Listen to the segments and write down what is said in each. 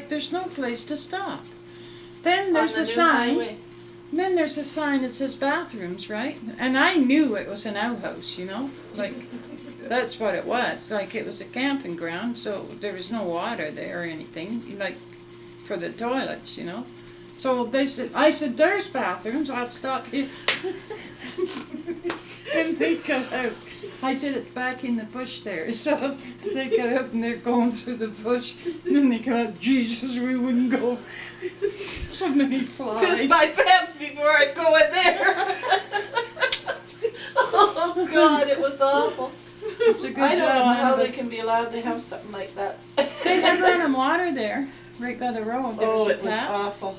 like there's no place to stop. Then there's On a the new sign. highway. Then there's a sign that says bathrooms, right? And I knew it was an outhouse, you know? Like, that's what it was. Like, it was a camping ground, so there was no water there or anything, like, for the toilets, you know? So I said, there's bathrooms, I'll stop here. And they got out. I said, it's back in the bush there. So they got up and they're going through the bush. And then they got out, Jesus, we wouldn't go. So many flies. Piss my pants before I go in there. Oh God, it was awful. It's a good I don't job, know how man, they can be allowed to have something like that. They had running water there, right by the road. There was a it was tap, awful.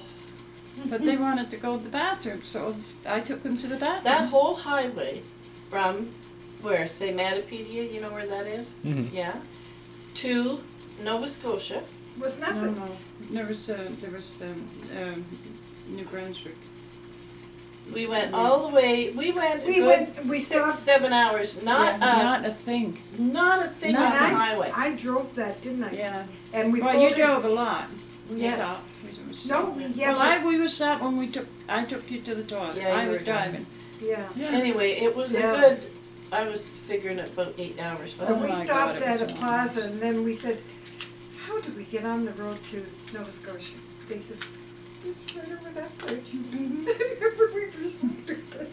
but they wanted to go to the bathroom, so I took them to the bathroom. That whole highway from where, say Matapedia, you know where that is? Mhm. Yeah. To Nova Scotia. Was No, nothing. no, there was New Brunswick. We went all the way. We went. We 6, 7 hours. Not not a thing. not a thing Not on the I- highway. I drove that, didn't I? Yeah. And we Well, pulled you in- drove a lot. We Yeah. stopped. No, yeah, Well, we was stopped when I took you to the toilet. Yeah, I you was were driving. yeah. Yeah. Anyway, it was Yeah. a good. I was figuring it about 8 hours. Oh And Wasn't we my stopped God, it was at a so plaza, and then we said, how do we get on the road to Nova Scotia? They said, just right over that bridge. Mhm. Remember, we were so stupid.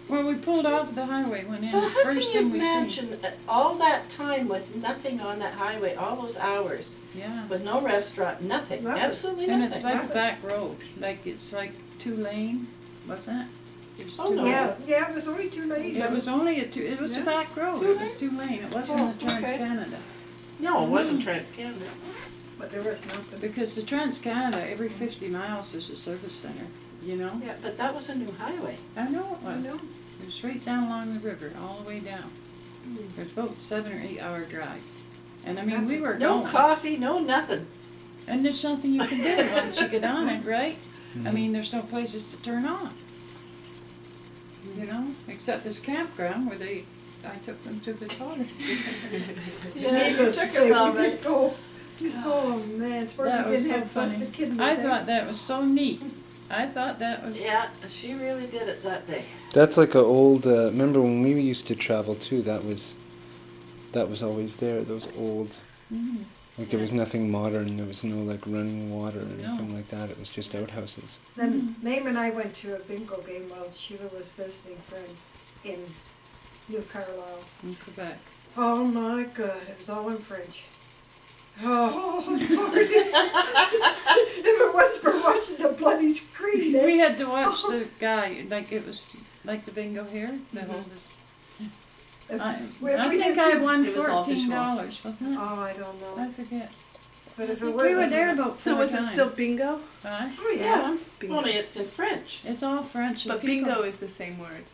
Well, we pulled off the highway, went in. But how can First you thing we seen. imagine all that time with nothing on that highway, all those hours, Yeah. with no restaurant, nothing, Nothing. absolutely And nothing. it's like a Nothing. back road, like it's like 2-lane, wasn't it? It was Oh, 2 no. lane. Yeah, it was only 2 lanes. It was only it was a Yeah. back road, 2 it was 2-lane, it wasn't Oh, the Trans okay. Canada. No, it wasn't Trans-Canada. But there was nothing. Because the Trans Canada, every 50 miles there's a service center, you know? Yeah, but that was a new highway. I know it I was. know. It was right down along the river, all the way down. There's about 7 or 8 hour drive. And I mean, we were No going. coffee, no nothing. And there's nothing you can do once you get on it, right? I mean, there's no places to turn off. You know, except this campground where I took them to the toilet. Yeah, you Needless to took say, us all we right. did go. Oh man, it's where That we was didn't so have busted funny. kidneys. I eh? thought that was so neat. I thought that was. Yeah, she really did it that day. That's like a old. Remember when we used to travel too? That was always there. Those old. Mm, Like there was nothing modern. There was no like running water or No. anything like that. It was just outhouses. Then Mamie and I went to a bingo game while Sheila was visiting friends in New Carlisle. in Quebec. Oh my God, it was all in French. Oh, Lord. If it wasn't for watching the bloody screen, eh? We had to watch the guy, like it was like the bingo here. The whole this. I we think didn't I see- won It was all $14, wasn't it? Oh, I don't know. I forget. But if it We wasn't, were there about 4 So was it times. still bingo? Huh? Oh yeah. Bingo. Only it's in French. It's all French. and But people- bingo is the same word.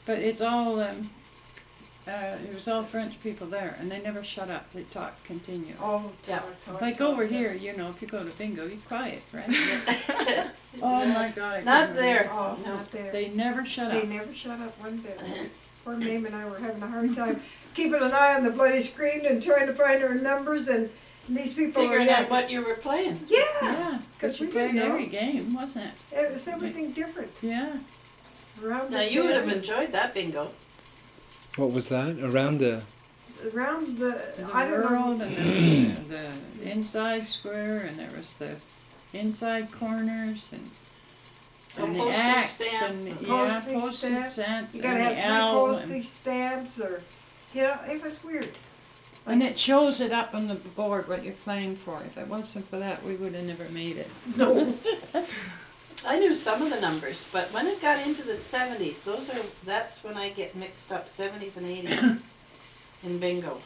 But it's all, it was all French people there, and they never shut up. They talk, continue. Oh, Yeah. talk. Like over here, you know, if you go to bingo, you quiet, right? Oh my God. I Not couldn't there. Oh, No. not there. They never shut They up. never shut up one bit. Poor Mamie and I were having a hard time keeping an eye on the bloody screen and trying to find our numbers, and these people were Figuring out what you were playing. Yeah, Yeah, because 'Cause you we didn't played know. every game, wasn't it? it was everything different. Yeah. Around Now the you would have tin, enjoyed that bingo. What was that? Around the. around the, The I don't world, know. and there was the inside square, and there was the inside corners, and A the postage acts, stamp. and A yeah, postage postage stamp. stamps, You and gotta the have 3 owl, postage stamps, or it was weird. and it shows it up on the board what you're playing for. If it wasn't for that, we would have never made it. No. I knew some of the numbers, but when it got into the 70s, that's when I get mixed up, 70s and 80s in bingo.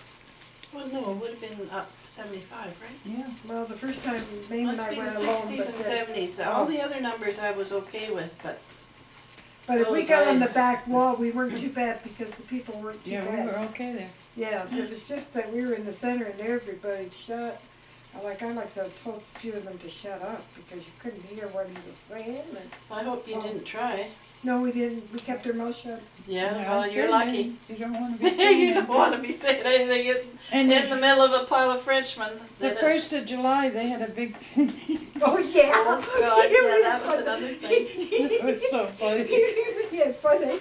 Well, no, it would have been up 75, right? Yeah. Well, the first time Mamie and Must I be the went alone, 60s and but, 70s. All the other numbers I was okay with, but but if we those got on I- the back wall, we weren't too bad because the people weren't too Yeah, bad. we were okay there. Yeah, it was just that we were in the center and everybody shut I like to have told a few of them to shut up because you couldn't hear what he was saying. And, I hope you didn't try. no, we didn't. We kept our mouth shut. Yeah, I well, said you're lucky. You don't want to be saying You don't anything. want to be saying anything And in the middle of a pile of Frenchmen. the 1st of July, they had a big thing. Oh yeah. Oh God, yeah, that was another thing. It was so funny. Yeah, funny.